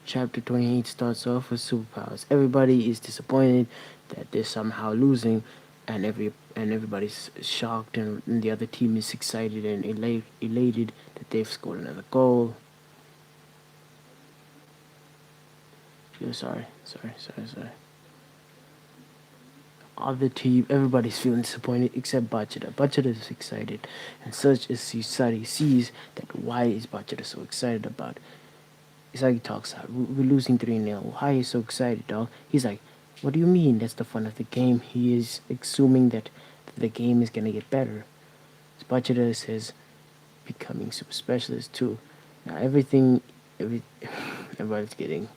Chapter 28 starts off with superpowers. Everybody is disappointed that they're somehow losing, and everybody's shocked, and the other team is excited and elated that they've scored another goal. Sorry. Other team, everybody's feeling disappointed except Bachata. Bachata is excited, and such as Isagi sees that why is Bachata so excited about. Isagi talks out. We're losing 3-0. Why are you so excited, dog? He's like, what do you mean? That's the fun of the game. He is assuming that the game is gonna get better. Bachata says becoming super specialist too. Now everybody's getting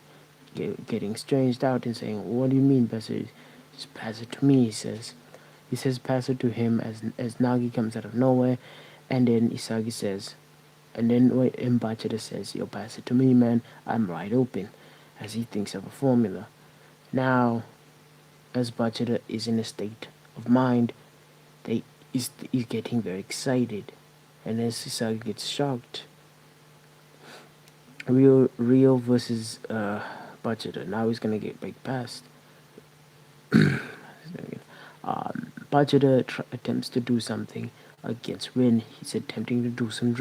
stranged out and saying, "What do you mean, Besser? Just pass it to me," he says. He says pass it to him as Nagi comes out of nowhere, and then Isagi says, and then Mbachida says, "Yo, pass it to me, man. I'm right open," as he thinks of a formula. Now, as Bachida is in a state of mind, they is getting very excited, and as Isagi gets shocked, Rio versus Bachida. Now he's gonna get break past. Bachida attempts to do something against Rin. He's attempting to do some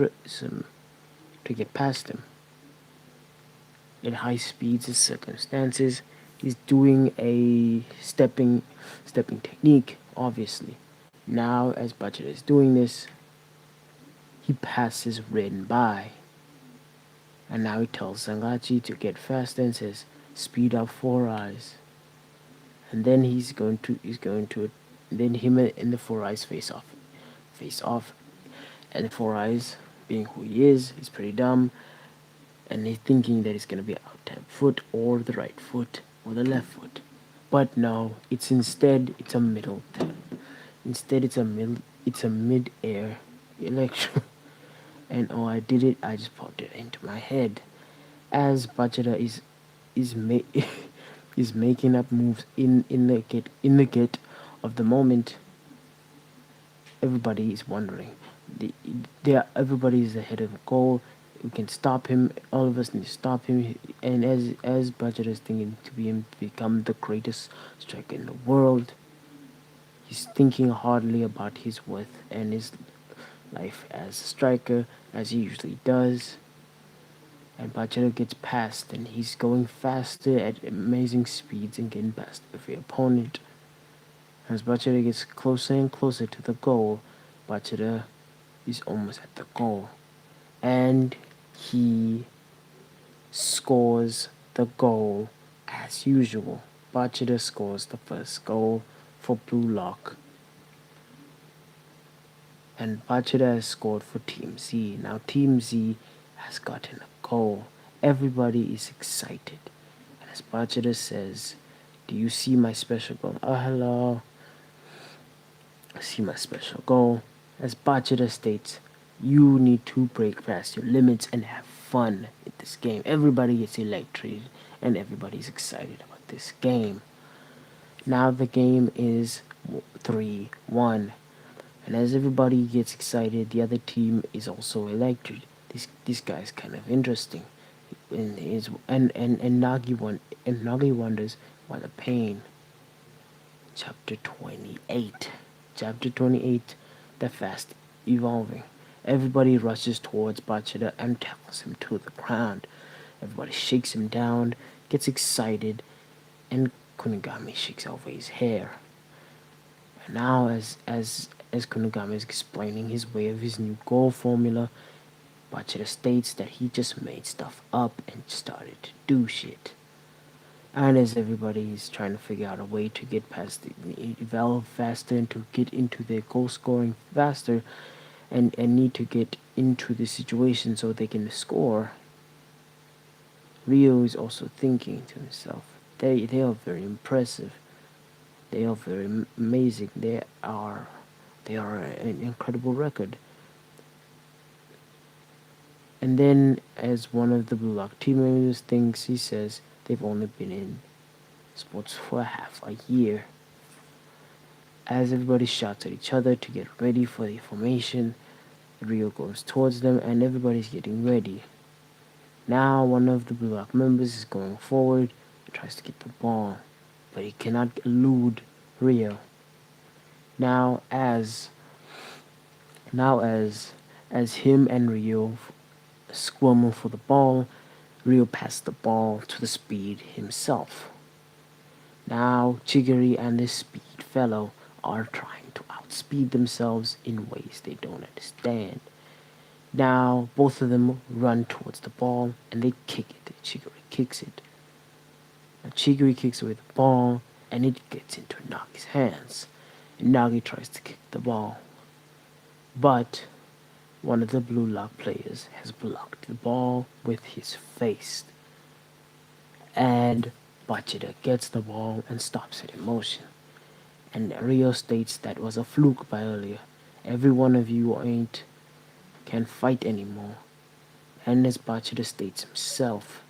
to get past him. At high speeds and circumstances, he's doing a stepping technique, obviously. Now, as Bachida is doing this, he passes Rin by. And now he tells Sangachi to get faster and says, speed up 4 eyes. And then then him and the 4 eyes face off. And the 4 eyes, being who he is, he's pretty dumb. And he's thinking that it's gonna be out tap foot or the right foot or the left foot. But no, it's a middle tap. Instead it's a mid air election. And oh, I did it, I just popped it into my head. As Bachata is ma- is making up moves in the get of the moment, everybody is wondering. Everybody is ahead of the goal. We can stop him. All of us need to stop him. And as Bachata is thinking to become the greatest striker in the world, he's thinking hardly about his worth and his life as a striker, as he usually does. And Bachata gets past, and he's going faster at amazing speeds and getting past every opponent. As Bachata gets closer and closer to the goal, Bachata is almost at the goal. And he scores the goal as usual. Bachata scores the first goal for Blue Lock. And Bachata has scored for Team Z. Now Team Z has gotten a goal. Everybody is excited. And as Bachata says, do you see my special goal? Oh, hello. I see my special goal. As Bachata states, you need to break past your limits and have fun in this game. Everybody gets electrocuted and everybody's excited about this game. Now the game is 3-1. And as everybody gets excited, the other team is also elected. This guy is kind of interesting. And Nagi wonders why the pain. Chapter 28. Chapter 28, the fast evolving. Everybody rushes towards Bachata and tackles him to the ground. Everybody shakes him down, gets excited, and Kunigami shakes over his hair. And now, as Kunigami is explaining his way of his new goal formula, Bachata states that he just made stuff up and started to do shit. And as everybody is trying to figure out a way to get past develop faster and to get into their goal scoring faster and need to get into the situation so they can score, Rio is also thinking to himself, they are very impressive. They are very amazing. They are an incredible record. And then, as one of the Blue Lock team members thinks, he says they've only been in sports for half a year. As everybody shouts at each other to get ready for the formation, Rio goes towards them and everybody's getting ready. Now one of the Blue Lock members is going forward and tries to get the ball, but he cannot elude Rio. Now as him and Rio squirming for the ball, Rio passed the ball to the speed himself. Now Chigiri and this speed fellow are trying to outspeed themselves in ways they don't understand. Now both of them run towards the ball and they kick it. Chigiri kicks it. Now Chigiri kicks away the ball and it gets into Nagi's hands. And Nagi tries to kick the ball. But one of the Blue Lock players has blocked the ball with his face. And Bachida gets the ball and stops it in motion. And Rio states that was a fluke by earlier. Every one of you ain't can fight anymore. And as Bachida states himself,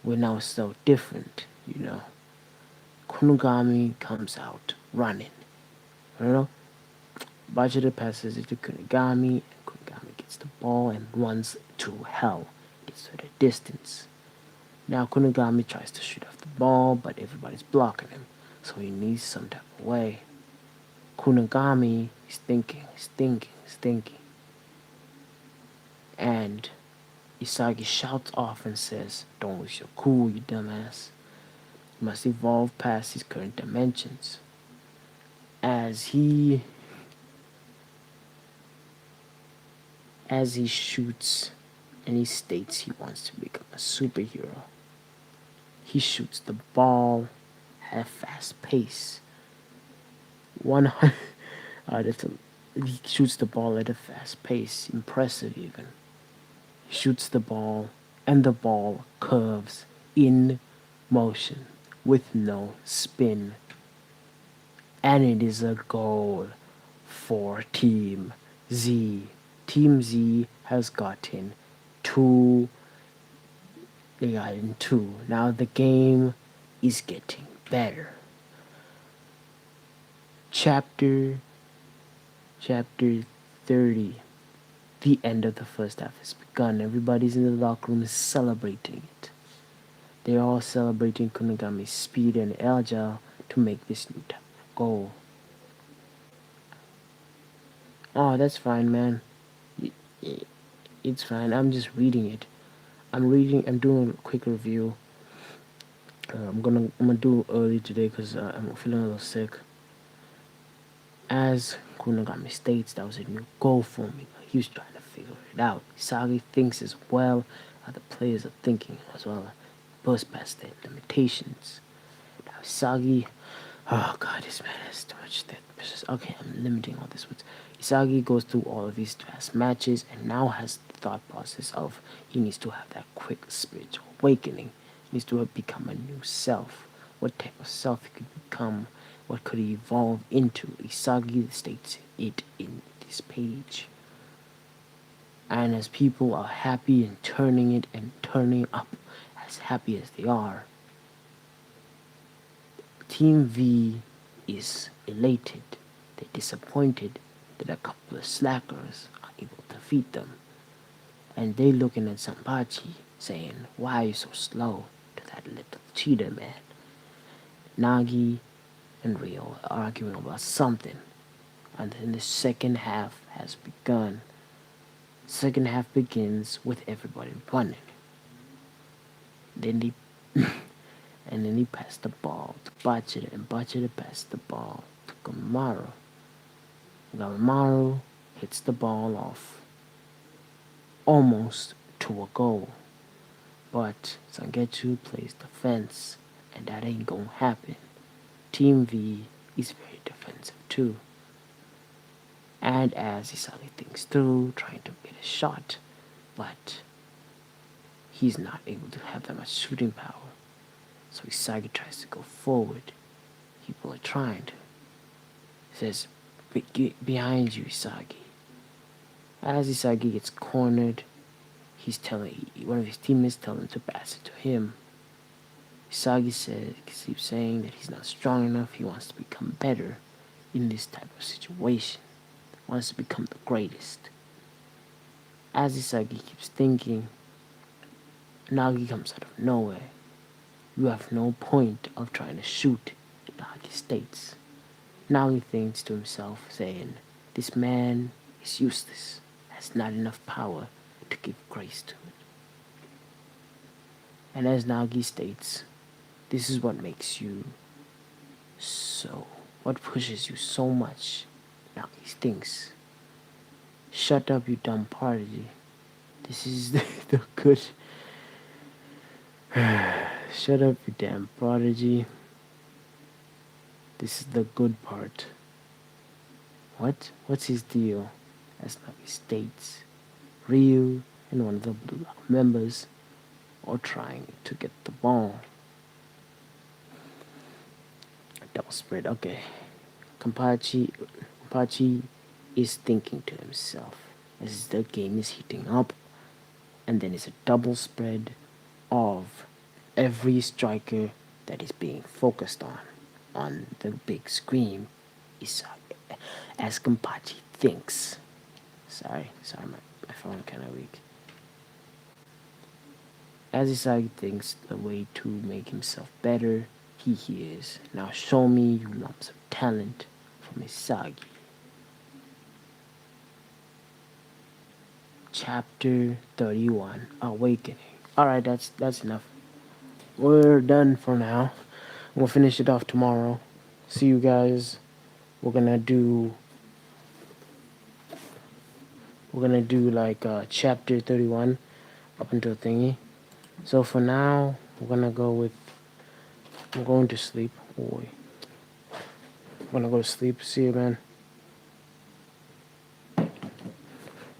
we're now so different, you know. Kunigami comes out running. You know? Bachida passes it to Kunigami, and Kunigami gets the ball and runs to hell. Gets to the distance. Now Kunigami tries to shoot off the ball, but everybody's blocking him, so he needs some type of way. Kunigami is thinking, and Isagi shouts off and says, "Don't lose your cool, you dumbass. You must evolve past his current dimensions." As he shoots and he states he wants to become a superhero, he shoots the ball at a fast pace. 100 he shoots the ball at a fast pace, impressive even. He shoots the ball and the ball curves in motion with no spin. And it is a goal for Team Z. Team Z has gotten two. They got in two. Now the game is getting better. Chapter 30. The end of the first half has begun. Everybody's in the locker room celebrating it. They're all celebrating Kunigami's speed and agile to make this new type of goal. Oh, that's fine, man. It's fine. I'm just reading it. I'm doing a quick review. I'm gonna do early today because I'm feeling a little sick. As Kunigami states, that was a new goal for me. He was trying to figure it out. Isagi thinks as well. Other players are thinking as well. Burst past their limitations. Now Isagi, oh god, this man has too much that. Okay, I'm limiting all this. Isagi goes through all of these past matches and now has the thought process of he needs to have that quick spiritual awakening. He needs to become a new self. What type of self he could become. What could he evolve into? Isagi states it in this page. And as people are happy and turning it and turning up as happy as they are, Team V is elated. They're disappointed that a couple of slackers are able to defeat them. And they looking at Sambachi saying, "Why are you so slow to that little cheater, man?" Nagi and Rio are arguing about something. And then the second half has begun. Second half begins with everybody running. Then they pass the ball to Bachida, and Bachida passed the ball to Gamaru. Gamaru hits the ball off almost to a goal. But Zangetsu plays defense, and that ain't gonna happen. Team V is very defensive too. And as Isagi thinks through, trying to get a shot, but he's not able to have that much shooting power. So Isagi tries to go forward. People are trying to. He says, "Get behind you, Isagi." As Isagi gets cornered, one of his teammates telling him to pass it to him. Isagi keeps saying that he's not strong enough. He wants to become better in this type of situation. He wants to become the greatest. As Isagi keeps thinking, Nagi comes out of nowhere. You have no point of trying to shoot, Nagi states. Nagi thinks to himself, saying, this man is useless, has not enough power to give grace to it. And as Nagi states, this is what makes you so, what pushes you so much, Nagi thinks. Shut up, you dumb prodigy. This is the good. Shut up, you damn prodigy. This is the good part. What? What's his deal? As Nagi states, Ryu and one of the Blue Lock members are trying to get the ball. Double spread, okay. Kampachi is thinking to himself as the game is heating up, and then it's a double spread of every striker that is being focused on the big screen Isagi, as Kampachi thinks. Sorry, my phone kind of weak. As Isagi thinks the way to make himself better, he hears, now show me you lumps of talent from Isagi. Chapter 31, Awakening. Alright, that's enough. We're done for now. We'll finish it off tomorrow. See you guys. We're gonna do like chapter 31 up until thingy. So for now, I'm going to sleep. Boy. I'm gonna go to sleep. See you, man.